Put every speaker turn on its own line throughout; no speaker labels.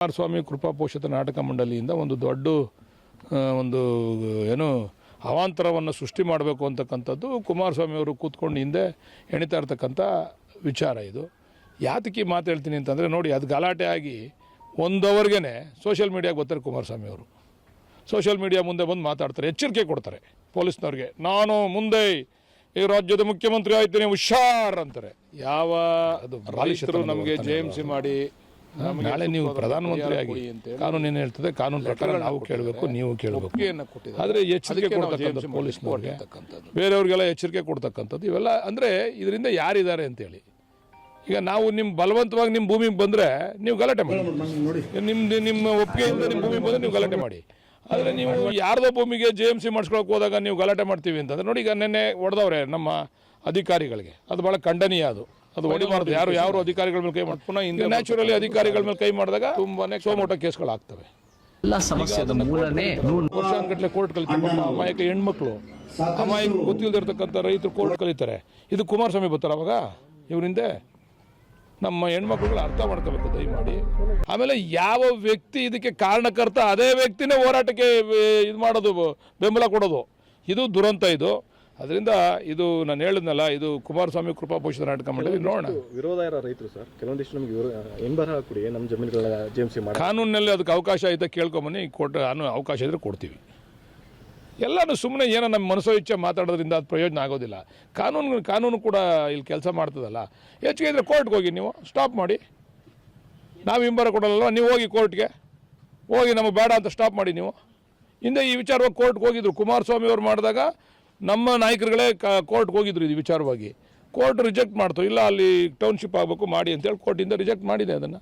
ಕುಮಾರಸ್ವಾಮಿ ಕೃಪಾಪೋಷಿತ ನಾಟಕ ಮಂಡಳಿಯಿಂದ ಒಂದು ದೊಡ್ಡ ಒಂದು ಏನು ಅವಾಂತರವನ್ನು ಸೃಷ್ಟಿ ಮಾಡಬೇಕು ಅಂತಕ್ಕಂಥದ್ದು ಕುಮಾರಸ್ವಾಮಿ ಅವರು ಕೂತ್ಕೊಂಡು ಹಿಂದೆ ಎಣಿತಾ ಇರ್ತಕ್ಕಂಥ ವಿಚಾರ. ಇದು ಯಾತಕ್ಕೆ ಮಾತು ಹೇಳ್ತೀನಿ ಅಂತಂದರೆ, ನೋಡಿ, ಅದು ಗಲಾಟೆ ಆಗಿ 1 ಅವರ್ಗೆ ಸೋಷಿಯಲ್ ಮೀಡಿಯಾಗೆ ಬರ್ತಾರೆ ಕುಮಾರಸ್ವಾಮಿ ಅವರು. ಸೋಷಿಯಲ್ ಮೀಡಿಯಾ ಮುಂದೆ ಬಂದು ಮಾತಾಡ್ತಾರೆ, ಎಚ್ಚರಿಕೆ ಕೊಡ್ತಾರೆ ಪೊಲೀಸ್ನವ್ರಿಗೆ. ನಾನು ಮುಂದೆ ಈ ರಾಜ್ಯದ ಮುಖ್ಯಮಂತ್ರಿ ಆಯ್ತೀನಿ, ಹುಷಾರ್ ಅಂತಾರೆ. ಯಾವ ಅದು ರೈತರು ನಮಗೆ JMC ಮಾಡಿ ನಾಳೆ ನೀವು ಪ್ರಧಾನಮಂತ್ರಿ ಆಗಿ ಕಾನೂನು ಏನು ಹೇಳ್ತದೆ, ಕಾನೂನು ಪ್ರಕಾರ ನಾವು ಕೇಳಬೇಕು, ನೀವು ಕೇಳಬೇಕು. ಆದರೆ ಎಚ್ಚರಿಕೆ ಕೊಡ್ತಕ್ಕಂಥದ್ದು ಪೊಲೀಸ್ನವ್ರಿಗೆ, ಬೇರೆಯವ್ರಿಗೆಲ್ಲ ಎಚ್ಚರಿಕೆ ಕೊಡ್ತಕ್ಕಂಥದ್ದು ಇವೆಲ್ಲ. ಅಂದರೆ ಇದರಿಂದ ಯಾರಿದ್ದಾರೆ ಅಂತೇಳಿ. ಈಗ ನಾವು ನಿಮ್ಮ ಬಲವಂತವಾಗಿ ನಿಮ್ಮ ಭೂಮಿಗೆ ಬಂದರೆ ನೀವು ಗಲಾಟೆ ಮಾಡಿ, ನಿಮ್ಮ ಒಪ್ಪಿಗೆಯಿಂದ ನಿಮ್ಮ ಭೂಮಿಗೆ ಬಂದರೆ ನೀವು ಗಲಾಟೆ ಮಾಡಿ. ಆದರೆ ನೀವು ಯಾರ್ದೋ ಭೂಮಿಗೆ JMC ಮಾಡಿಸ್ಕೊಳಕ್ಕೆ ಹೋದಾಗ ನೀವು ಗಲಾಟೆ ಮಾಡ್ತೀವಿ ಅಂತಂದರೆ, ನೋಡಿ, ಈಗ ನೆನ್ನೆ ಹೊಡೆದವ್ರೆ ನಮ್ಮ ಅಧಿಕಾರಿಗಳಿಗೆ. ಅದು ಭಾಳ ಖಂಡನೀಯ. ಅದು ಹೊಡಿಬಾರ್ದು. ಯಾರು ಅಧಿಕಾರಿಗಳ ಮೇಲೆ ಕೈ ಮಾಡಿ ಪುನಃ ಹಿಂದೆ ನ್ಯಾಚುರಲಿ ಅಧಿಕಾರಿಗಳ ಮೇಲೆ ಕೈ ಮಾಡಿದಾಗ ತುಂಬಾನೇ ಸೋಮೋಟ ಕೇಸ್ಗಳಾಗ್ತವೆ. ವರ್ಷಾನ್ಗಟ್ಲೆ ಕೋರ್ಟ್ ಕಲಿತಾರೆ. ಅಮಾಯಕ ಹೆಣ್ಮಕ್ಳು, ಅಮಾಯಕ ಗೊತ್ತಿಲ್ಲದಿರ್ತಕ್ಕಂಥ ರೈತರು ಕೋರ್ಟ್ ಕಲಿತಾರೆ. ಇದು ಕುಮಾರಸ್ವಾಮಿ ಬರ್ತಾರೆ ಅವಾಗ ಇವರಿಂದ. ನಮ್ಮ ಹೆಣ್ಮಕ್ಳುಗಳು ಅರ್ಥ ಮಾಡ್ಕೋಬೇಕು ದಯಮಾಡಿ. ಆಮೇಲೆ ಯಾವ ವ್ಯಕ್ತಿ ಇದಕ್ಕೆ ಕಾರಣಕರ್ತ ಅದೇ ವ್ಯಕ್ತಿನೇ ಹೋರಾಟಕ್ಕೆ ಇದು ಮಾಡೋದು, ಬೆಂಬಲ ಕೊಡೋದು, ಇದು ದುರಂತ. ಇದು ಅದರಿಂದ ಇದು ನಾನು ಹೇಳಿದ್ನಲ್ಲ, ಇದು ಕುಮಾರಸ್ವಾಮಿ ಕೃಪಾಪೋಷಿತ ನಾಟಕ ಮಂಡಳಿ. ನೋಡೋಣ,
ವಿರೋಧ ಇರೋ ರೈತರು ಸರ್ ಕೆಲವೊಂದಿಷ್ಟು ನಮಗೆ ಹಿಂಬರಹ ಕೊಡಿ, ನಮ್ಮ ಜಮೀನುಗಳ JMC ಮಾಡಿ
ಕಾನೂನಿನಲ್ಲಿ ಅದಕ್ಕೆ ಅವಕಾಶ ಐತೆ ಕೇಳ್ಕೊಂಬನ್ನಿ, ಅವಕಾಶ ಇದ್ರೆ ಕೊಡ್ತೀವಿ. ಎಲ್ಲನೂ ಸುಮ್ಮನೆ ಏನೋ ನಮ್ಮ ಮನಸ್ಸೋ ಇಚ್ಛೆ ಮಾತಾಡೋದ್ರಿಂದ ಅದು ಪ್ರಯೋಜನ ಆಗೋದಿಲ್ಲ. ಕಾನೂನು ಕೂಡ ಇಲ್ಲಿ ಕೆಲಸ ಮಾಡ್ತದಲ್ಲ. ಹೆಚ್ಚಿಗೆ ಇದ್ದರೆ ಕೋರ್ಟ್ಗೆ ಹೋಗಿ, ನೀವು ಸ್ಟಾಪ್ ಮಾಡಿ. ನಾವು ಹಿಂಬರ ಕೊಡೋಲ್ಲ, ನೀವು ಹೋಗಿ ಕೋರ್ಟ್ಗೆ ಹೋಗಿ, ನಮಗೆ ಬೇಡ ಅಂತ ಸ್ಟಾಪ್ ಮಾಡಿ. ನೀವು ಹಿಂದೆ ಈ ವಿಚಾರವಾಗಿ ಕೋರ್ಟ್ಗೆ ಹೋಗಿದ್ರು. ಕುಮಾರಸ್ವಾಮಿ ಅವರು ಮಾಡಿದಾಗ ನಮ್ಮ ನಾಯಕರುಗಳೇ ಕೋರ್ಟ್ಗೆ ಹೋಗಿದ್ರು ಇದು ವಿಚಾರವಾಗಿ. ಕೋರ್ಟ್ ರಿಜೆಕ್ಟ್ ಮಾಡ್ತು. ಇಲ್ಲ, ಅಲ್ಲಿ ಟೌನ್ಶಿಪ್ ಆಗಬೇಕು ಮಾಡಿ ಅಂತೇಳಿ ಕೋರ್ಟಿಂದ ರಿಜೆಕ್ಟ್ ಮಾಡಿದೆ. ಅದನ್ನು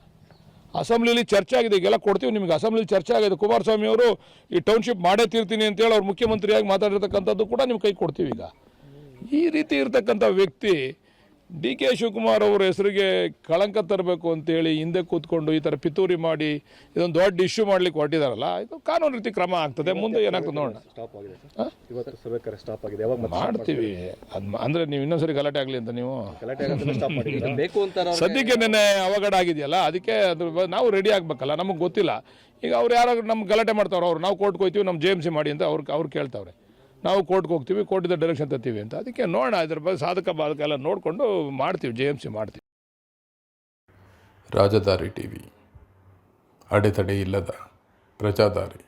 ಅಸೆಂಬ್ಲಿಲಿ ಚರ್ಚೆ ಆಗಿದೆ. ಈಗೆಲ್ಲ ಕೊಡ್ತೀವಿ ನಿಮಗೆ. ಅಸೆಂಬ್ಲಿಲಿ ಚರ್ಚೆ ಆಗಿದೆ. ಕುಮಾರಸ್ವಾಮಿ ಅವರು ಈ ಟೌನ್ಶಿಪ್ ಮಾಡೇ ತೀರ್ತೀನಿ ಅಂತೇಳಿ ಅವ್ರು ಮುಖ್ಯಮಂತ್ರಿಯಾಗಿ ಮಾತಾಡಿರ್ತಕ್ಕಂಥದ್ದು ಕೂಡ ನೀವು ಕೈ ಕೊಡ್ತೀವಿ. ಈಗ ಈ ರೀತಿ ಇರ್ತಕ್ಕಂಥ ವ್ಯಕ್ತಿ DK ಶಿವಕುಮಾರ್ ಅವರ ಹೆಸರಿಗೆ ಕಳಂಕ ತರಬೇಕು ಅಂತೇಳಿ ಹಿಂದೆ ಕೂತ್ಕೊಂಡು ಈ ಥರ ಪಿತೂರಿ ಮಾಡಿ ಇದೊಂದು ದೊಡ್ಡ ಇಶ್ಯೂ ಮಾಡ್ಲಿಕ್ಕೆ ಹೊರಟಿದಾರಲ್ಲ, ಇದು ಕಾನೂನು ರೀತಿ ಕ್ರಮ ಆಗ್ತದೆ. ಮುಂದೆ ಏನಾಗ್ತದೆ ನೋಡೋಣ. ಮಾಡ್ತೀವಿ. ಅಂದರೆ ನೀವು ಇನ್ನೊಂದ್ಸರಿ ಗಲಾಟೆ ಆಗಲಿ ಅಂತ ನೀವು ಸದ್ಯಕ್ಕೆ ನೆನ್ನೆ ಅವಘಡ ಆಗಿದೆಯಲ್ಲ, ಅದಕ್ಕೆ ಅದು ನಾವು ರೆಡಿ ಆಗಬೇಕಲ್ಲ. ನಮಗೆ ಗೊತ್ತಿಲ್ಲ. ಈಗ ಅವ್ರು ಯಾರು ನಮ್ಗೆ ಗಲಾಟೆ ಮಾಡ್ತಾವ್ರು, ಅವ್ರು ನಾವು ಕೋರ್ಟ್ಗೆ ಹೋಗ್ತೀವಿ, ನಮ್ಮ JMC ಮಾಡಿ ಅಂತ ಅವ್ರು ಕೇಳ್ತಾವ್ರೆ. ನಾವು ಕೋರ್ಟ್ಗೆ ಹೋಗ್ತೀವಿ, ಕೋರ್ಟಿಂದ ಡೈರೆಕ್ಷನ್ ತರ್ತೀವಿ ಅಂತ. ಅದಕ್ಕೆ ನೋಡೋಣ, ಇದ್ರ ಬಗ್ಗೆ ಸಾಧಕ ಬಾಧಕ ಎಲ್ಲ ನೋಡಿಕೊಂಡು ಮಾಡ್ತೀವಿ, JMC ಮಾಡ್ತೀವಿ.
ರಾಜದಾರಿ TV, ಅಡೆತಡೆ ಇಲ್ಲದ ಪ್ರಜಾದಾರಿ.